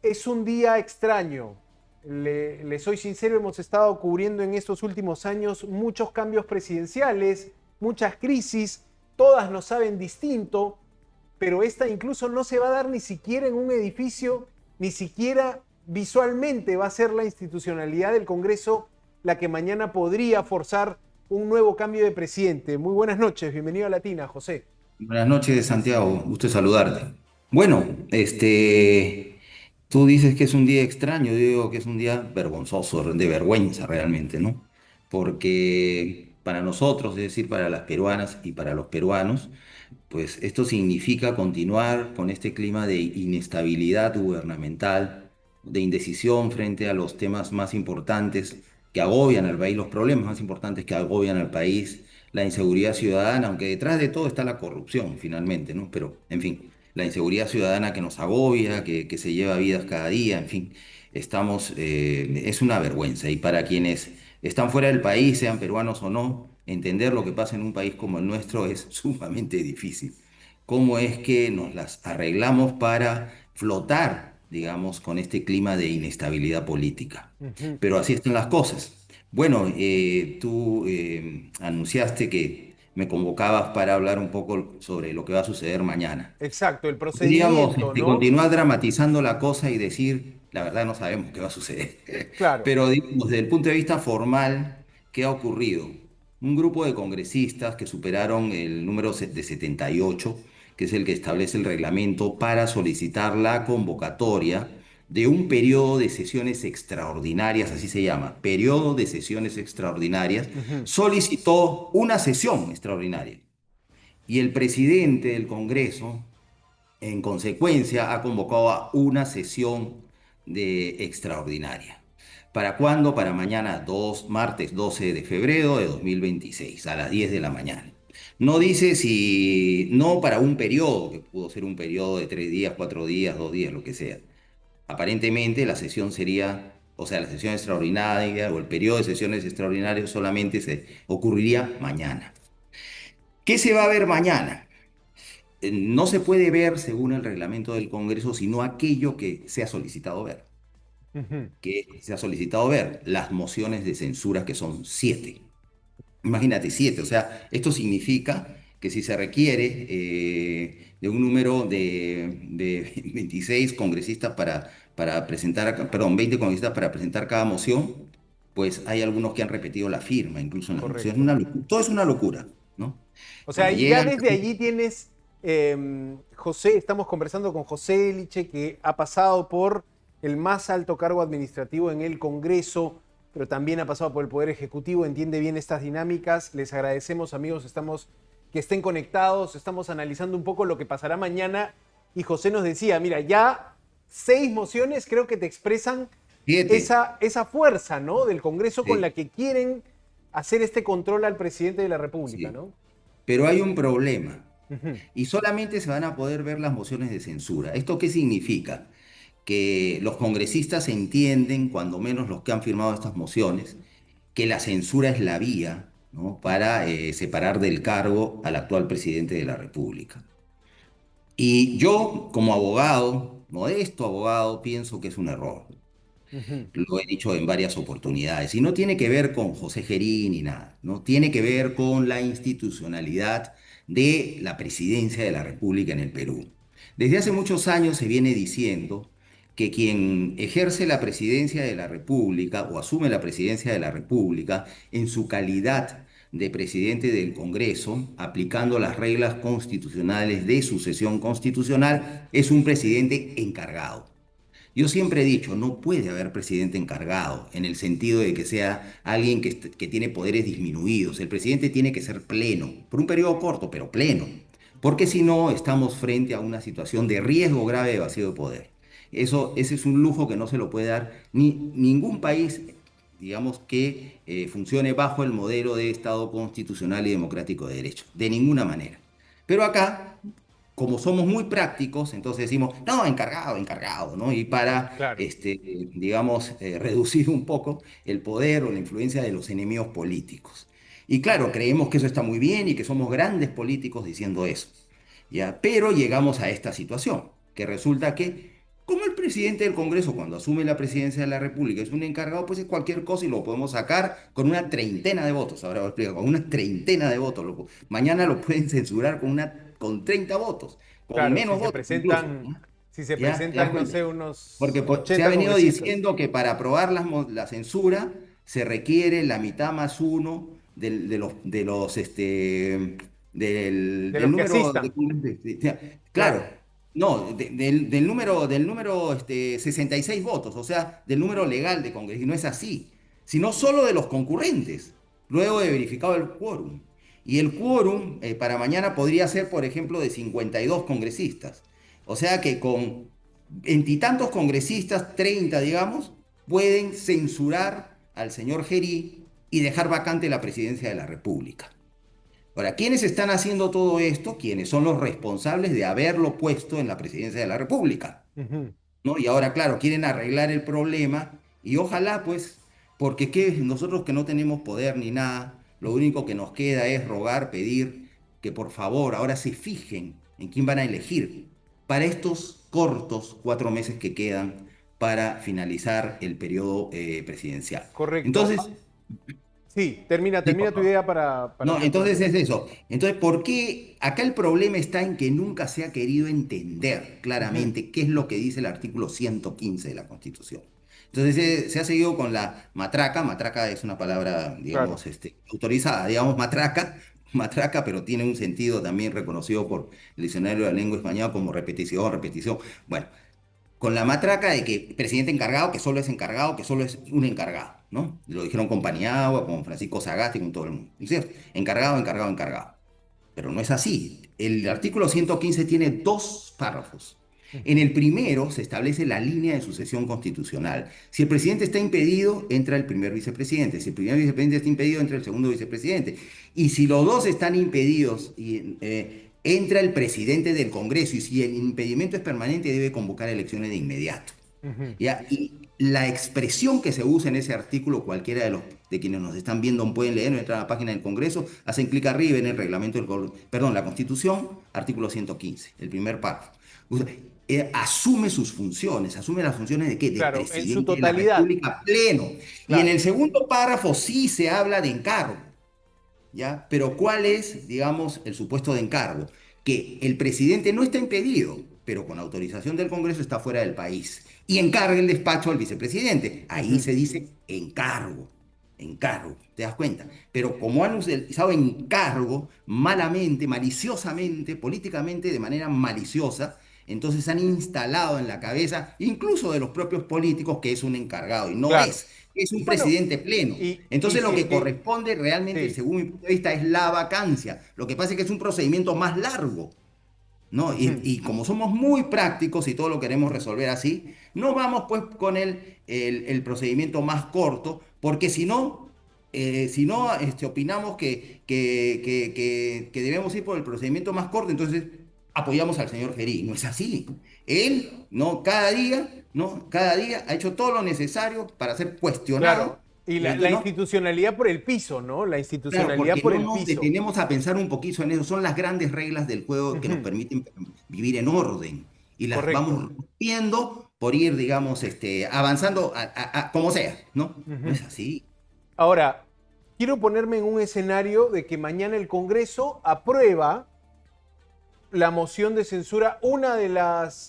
Es un día extraño. Le soy sincero, hemos estado cubriendo en estos últimos años muchos cambios presidenciales, muchas crisis, todas nos saben distinto, pero esta incluso no se va a dar ni siquiera en un edificio, ni siquiera visualmente va a ser la institucionalidad del Congreso la que mañana podría forzar un nuevo cambio de presidente. Muy buenas noches, bienvenido a Latina, José. Buenas noches, Santiago. Gusto saludarte. Bueno, tú dices que es un día extraño, yo digo que es un día vergonzoso, de vergüenza realmente, ¿no? Porque para nosotros, es decir, para las peruanas y para los peruanos, pues esto significa continuar con este clima de inestabilidad gubernamental, de indecisión frente a los temas más importantes que agobian al país, los problemas más importantes que agobian al país, la inseguridad ciudadana, aunque detrás de todo está la corrupción finalmente, ¿no? Pero, en fin, la inseguridad ciudadana que nos agobia, que se lleva vidas cada día, en fin, es una vergüenza. Y para quienes están fuera del país, sean peruanos o no, entender lo que pasa en un país como el nuestro es sumamente difícil. ¿Cómo es que nos las arreglamos para flotar, digamos, con este clima de inestabilidad política? Ujú. Pero así están las cosas. Bueno, tú anunciaste que me convocabas para hablar un poco sobre lo que va a suceder mañana. Exacto, el Podríamos procedimiento, ¿no? continuar dramatizando la cosa y decir, la verdad no sabemos qué va a suceder. Claro. Pero digamos, desde el punto de vista formal, ¿qué ha ocurrido? Un grupo de congresistas que superaron el número de 78, que es el que establece el reglamento para solicitar la convocatoria de un periodo de sesiones extraordinarias, así se llama, periodo de sesiones extraordinarias, Ujú. solicitó una sesión extraordinaria. Y el presidente del Congreso en consecuencia, ha convocado a una sesión de extraordinaria. ¿Para cuándo? Para mañana martes 12 de febrero de 2026 a las 10 de la mañana. No dice si, no para un periodo, que pudo ser un periodo de 3 días, 4 días, 2 días, lo que sea. Aparentemente la sesión sería, o sea, la sesión extraordinaria o el periodo de sesiones extraordinarias solamente se ocurriría mañana. ¿Qué se va a ver mañana? No se puede ver, según el reglamento del Congreso, sino aquello que se ha solicitado ver. Ujú. Que se ha solicitado ver las mociones de censura, que son 7. Imagínate, 7. O sea, esto significa que si se requiere de un número de 26 congresistas para presentar, perdón, 20 congresistas para presentar cada moción, pues hay algunos que han repetido la firma, incluso en las mociones. Correcto. Todo es una locura, ¿no? O sea, Bueno, ya llegan. desde allí tienes, José, estamos conversando con José Eliche, que ha pasado por el más alto cargo administrativo en el Congreso, pero también ha pasado por el Poder Ejecutivo, entiende bien estas dinámicas. Les agradecemos, amigos, estamos que estén conectados, estamos analizando un poco lo que pasará mañana. Y José nos decía, mira, ya 6 mociones creo que te expresan 7. esa fuerza, ¿no? Del Congreso con la Sí, que quieren hacer este control al presidente de la República, sí. ¿no? Pero hay un problema Ujú. y solamente se van a poder ver las mociones de censura. ¿Esto qué significa? Que los congresistas entienden, cuando menos los que han firmado estas mociones, que la censura es la vía, ¿no? Para separar del cargo al actual presidente de la República. Y yo, como abogado, modesto abogado, pienso que es un error. Ujú. Lo he dicho en varias oportunidades, y no tiene que ver con José Gerí ni nada, no tiene que ver con la institucionalidad de la presidencia de la República en el Perú. Desde hace muchos años se viene diciendo que quien ejerce la presidencia de la República o asume la presidencia de la República en su calidad de presidente del Congreso, aplicando las reglas constitucionales de sucesión constitucional, es un presidente encargado. Yo siempre he dicho, no puede haber presidente encargado, en el sentido de que sea alguien que tiene poderes disminuidos. El presidente tiene que ser pleno, por un periodo corto, pero pleno, porque si no, estamos frente a una situación de riesgo grave de vacío de poder. Ese es un lujo que no se lo puede dar ni ningún país, digamos, que funcione bajo el modelo de Estado constitucional y democrático de derecho, de ninguna manera. Pero acá, como somos muy prácticos, entonces decimos, no, encargado, encargado, ¿no? Y para, Claro. digamos, reducir un poco el poder o la influencia de los enemigos políticos. Y claro, creemos que eso está muy bien y que somos grandes políticos diciendo eso, ¿ya? Pero llegamos a esta situación, que resulta que, como presidente del Congreso, cuando asume la presidencia de la República, es un encargado, pues es cualquier cosa y lo podemos sacar con una treintena de votos. Ahora voy a explicar, con una treintena de votos. Mañana lo pueden censurar con 30 votos, con Claro, menos votos incluso. ¿No? si se ¿Ya? ¿Te das presentan, no cuenta? sé, Porque unos se ha 80 venido congresistas. diciendo que para aprobar la censura se requiere la mitad más uno De del los que número de asistan. congresistas. Claro, Claro. no, del número 66 votos, o sea, del número legal de congresistas. Y no es así, sino solo de los concurrentes, luego de verificado el quórum. Y el quórum para mañana podría ser, por ejemplo, de 52 congresistas. O sea que con veintitantos congresistas, 30 digamos, pueden censurar al señor Gerí y dejar vacante la presidencia de la República. Ahora, ¿quiénes están haciendo todo esto? ¿Quiénes son los responsables de haberlo puesto en la presidencia de la República? Ujú. ¿No? Y ahora, claro, quieren arreglar el problema y ojalá, pues, porque nosotros que no tenemos poder ni nada, lo único que nos queda es rogar, pedir que por favor ahora se fijen en quién van a elegir para estos cortos 4 meses que quedan para finalizar el periodo presidencial. Correcto. Entonces, Sí, sí, termina por tu favor. idea para No, hacer tu entonces pregunta. es eso. Entonces, ¿por qué? Acá el problema está en que nunca se ha querido entender Ujú. claramente qué es lo que dice el artículo 115 de la Constitución. Entonces, se ha seguido con la matraca. Matraca es una palabra, Claro. digamos, autorizada, digamos, matraca, matraca, pero tiene un sentido también reconocido por el diccionario de la lengua española como repetición, repetición. Bueno, con la matraca de que presidente encargado, que solo es un encargado, ¿no? Lo dijeron con Paniagua, con Francisco Sagasti, con todo el mundo. ¿No es cierto? Encargado, encargado, encargado. Pero no es así. El artículo 115 tiene dos párrafos. En Ujú. el primero se establece la línea de sucesión constitucional. Si el presidente está impedido, entra el primer vicepresidente. Si el primer vicepresidente está impedido, entra el segundo vicepresidente. Y si los dos están impedidos, entra el presidente del Congreso. Y si el impedimento es permanente, debe convocar elecciones de inmediato. Ujú. ¿Ya? Y la expresión que se usa en ese artículo, cualquiera de quienes nos están viendo pueden leer, entrar a la página del Congreso, hacen clic arriba en el reglamento perdón, la Constitución, artículo 115, el primer párrafo. Asume sus funciones, asume las funciones de qué? De Claro, en su presidente de la totalidad. República pleno. Y en Claro. el segundo párrafo sí se habla de encargo. ¿Ya? Pero ¿cuál es, digamos, el supuesto de encargo? Que el presidente no está impedido, pero con autorización del Congreso está fuera del país y encarga el despacho al vicepresidente. Ahí Ujú. se dice encargo, encargo, ¿te das cuenta? Pero como han utilizado encargo malamente, maliciosamente, políticamente, de manera maliciosa, entonces han instalado en la cabeza, incluso de los propios políticos, que es un encargado y no Claro. es un Bueno, presidente pleno. y Entonces lo si es que que, corresponde realmente, sí. según mi punto de vista, es la vacancia. Lo que pasa es que es un procedimiento más largo, ¿no? Ujú. Y como somos muy prácticos y todo lo queremos resolver así, no vamos pues con el procedimiento más corto, porque si no opinamos que debemos ir por el procedimiento más corto, entonces apoyamos al señor Gerí. No es así. Él, ¿no? Cada día, ¿no? Cada día ha hecho todo lo necesario para ser Claro. cuestionado. Y Y la entonces, no, institucionalidad por el piso, ¿no? La claro, institucionalidad porque por no el nos piso. detenemos a pensar un poquito en eso. Son las grandes reglas del juego que nos Ujú. permiten vivir en orden. Y las Correcto. vamos rompiendo por ir, digamos, avanzando como sea, ¿no? No Ujú. es así. Ahora, quiero ponerme en un escenario de que mañana el Congreso aprueba la moción de censura,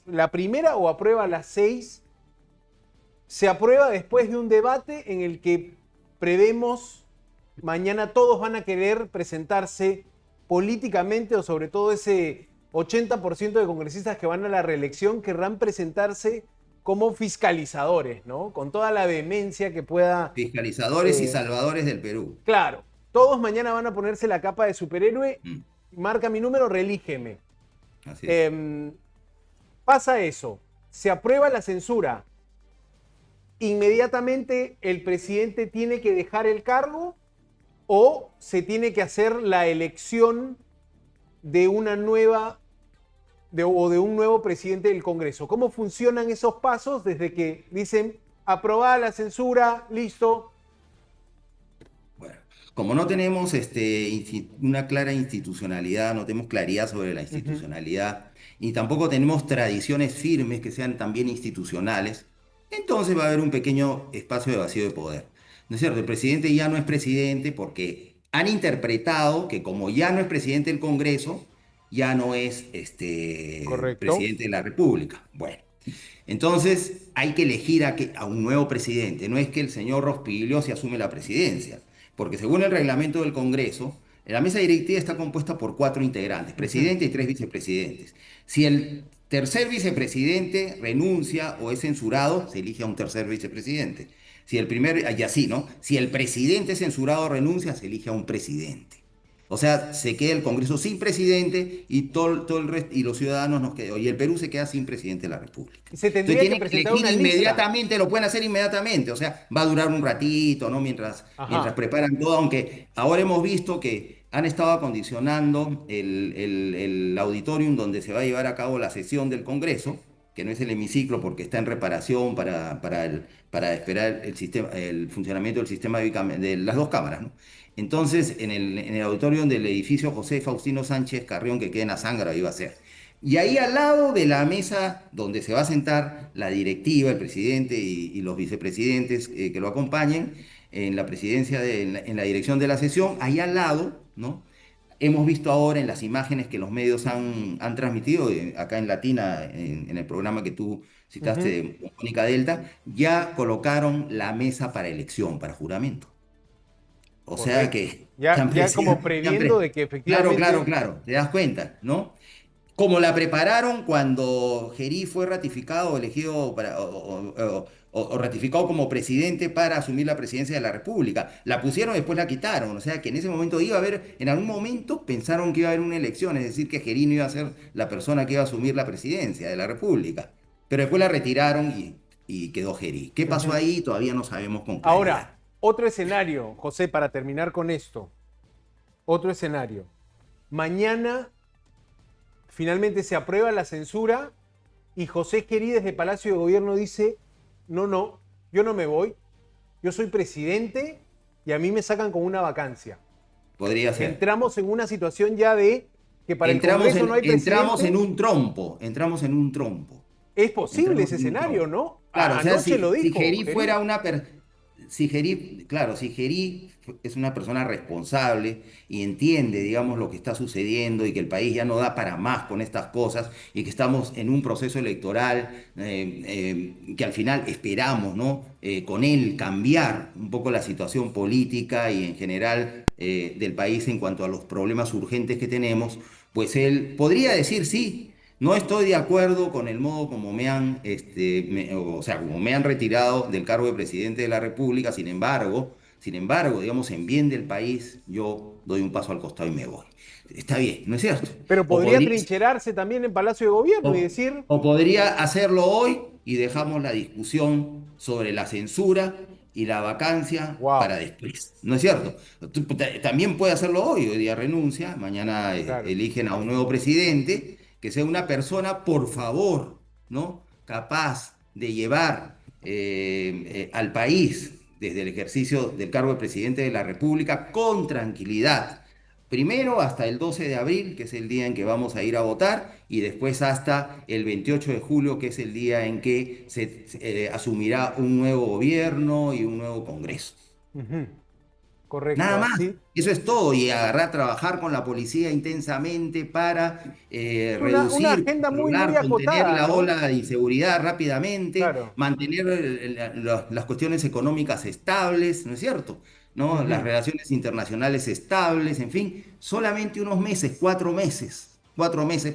la primera o aprueba las seis, se aprueba después de un debate en el que prevemos mañana todos van a querer presentarse políticamente o sobre todo ese 80% de congresistas que van a la reelección querrán presentarse como fiscalizadores, ¿no? Con toda la vehemencia que pueda. Fiscalizadores y eh, salvadores del Perú. claro, todos mañana van a ponerse la capa de superhéroe, Mm, marca mi número, relígeme. así es. Eh, pasa eso, se aprueba la censura, inmediatamente el presidente tiene que dejar el cargo o se tiene que hacer la elección de una nueva o de un nuevo presidente del Congreso. ¿Cómo funcionan esos pasos desde que dicen aprobada la censura, listo? Bueno, como no tenemos una clara institucionalidad, no tenemos claridad sobre la Ujú. institucionalidad y tampoco tenemos tradiciones firmes que sean también institucionales, entonces va a haber un pequeño espacio de vacío de poder. ¿No es cierto? El presidente ya no es presidente porque han interpretado que como ya no es presidente del Congreso, ya no es Correcto. presidente de la República. Bueno. Entonces hay que elegir a un nuevo presidente. No es que el señor Rospiglio se asume la presidencia, porque según el reglamento del Congreso, la mesa directiva está compuesta por 4 integrantes, Ujú. presidente y 3 vicepresidentes. Si el tercer vicepresidente renuncia o es censurado, se elige a un tercer vicepresidente. Si el primer, y así, ¿no? Si el presidente es censurado o renuncia, se elige a un presidente. O sea, se queda el Congreso sin presidente y todo el resto, y los ciudadanos nos quedamos. Y el Perú se queda sin presidente de la República. Y se Entonces tendría que tienen que presentar elegir una lista. inmediatamente, lo pueden hacer inmediatamente. O sea, va a durar un ratito, ¿no? Mientras Ajá. preparan todo, aunque ahora hemos visto que han estado acondicionando el auditorium donde se va a llevar a cabo la sesión del Congreso, que no es el hemiciclo porque está en reparación para esperar el funcionamiento del sistema de las 2 cámaras, ¿no? Entonces, en el auditorio del edificio José Faustino Sánchez Carrión, que queda en Azángaro, iba a ser. Y ahí al lado de la mesa donde se va a sentar la directiva, el presidente y los vicepresidentes que lo acompañen en la presidencia, en la dirección de la sesión, ahí al lado, ¿no? Hemos visto ahora en las imágenes que los medios han transmitido, acá en Latina, en el programa que tú citaste Ujú. de Mónica Delta, ya colocaron la mesa para elección, para juramento. O sea Correcto. que Ya, ya como previendo de que claro, claro, efectivamente. claro, te das cuenta, ¿no? Como la prepararon cuando Gerí fue ratificado, elegido o ratificado como presidente para asumir la presidencia de la República. La pusieron, después la quitaron. O sea que en ese momento iba a haber, en algún momento pensaron que iba a haber una elección, es decir, que Gerí no iba a ser la persona que iba a asumir la presidencia de la República. Pero después la retiraron y quedó Gerí. ¿Qué pasó Ujú. ahí? Todavía no sabemos con claridad. Ahora, otro escenario, José, para terminar con esto. Otro escenario. Mañana finalmente se aprueba la censura y José Querí desde Palacio de Gobierno dice, no, no, yo no me voy, yo soy presidente y a mí me sacan con una vacancia. Podría ser. Entramos en una situación ya de que para el Congreso no hay Entramos en presidente. un trompo, entramos en un trompo. Es posible Entramos ese en un escenario, trompo. ¿no? Claro, o sea, Anoche lo si dijo Gerí fuera Querí. si Gerí, claro, si Gerí es una persona responsable y entiende, digamos, lo que está sucediendo y que el país ya no da para más con estas cosas y que estamos en un proceso electoral que al final esperamos, ¿no? Con él cambiar un poco la situación política y en general del país en cuanto a los problemas urgentes que tenemos, pues él podría decir sí. No estoy de acuerdo con el modo como o sea, como me han retirado del cargo de presidente de la República. Sin embargo, digamos, en bien del país, yo doy un paso al costado y me voy. Está bien, ¿no es cierto? Pero O podría podría, trincherarse también en Palacio de Gobierno y o, decir, o podría hacerlo hoy y dejamos la discusión sobre la censura y la vacancia para wow, después, ¿no es cierto? También puede hacerlo hoy día renuncia, mañana claro. eligen a un nuevo presidente, que sea una persona, por favor, ¿no? Capaz de llevar al país desde el ejercicio del cargo de presidente de la República con tranquilidad. Primero hasta el 12 de abril, que es el día en que vamos a ir a votar, y después hasta el 28 de julio, que es el día en que se asumirá un nuevo gobierno y un nuevo Congreso. Ujú. Nada Correcto, más, así. eso es todo, y agarrar, trabajar con la policía intensamente para Una reducir, agenda muy, muy controlar, contener acotada, la ¿no? ola de inseguridad rápidamente, Claro. mantener las cuestiones económicas estables, ¿no es cierto? ¿No? Las Ujú. relaciones internacionales estables, en fin, solamente unos meses, 4 meses,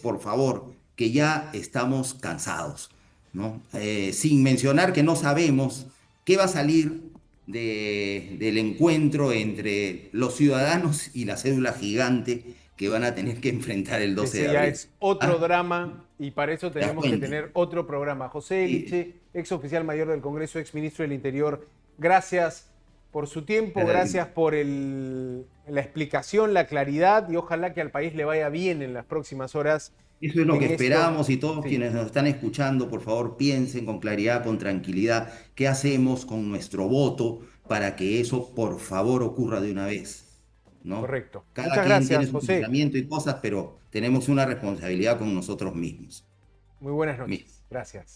por favor, que ya estamos cansados, ¿no? Sin mencionar que no sabemos qué va a salir del encuentro entre los ciudadanos y la cédula gigante que van a tener que enfrentar el 12 de Ese ya abril. es otro ¿Ah? drama y para eso ¿Te das tenemos que cuenta? tener otro programa. José Y, Eliche, ex oficial mayor del Congreso, ex ministro del Interior, gracias por su tiempo, gracias por la explicación, la claridad y ojalá que al país le vaya bien en las próximas horas Eso es lo que en esto. esperamos y todos Sí. quienes nos están escuchando, por favor, piensen con claridad, con tranquilidad, qué hacemos con nuestro voto, para que eso, por favor, ocurra de una vez, ¿no? Correcto. Cada Muchas quien tiene gracias, su José. pensamiento y cosas, pero tenemos una responsabilidad con nosotros mismos. Muy buenas Mi- noches. Gracias.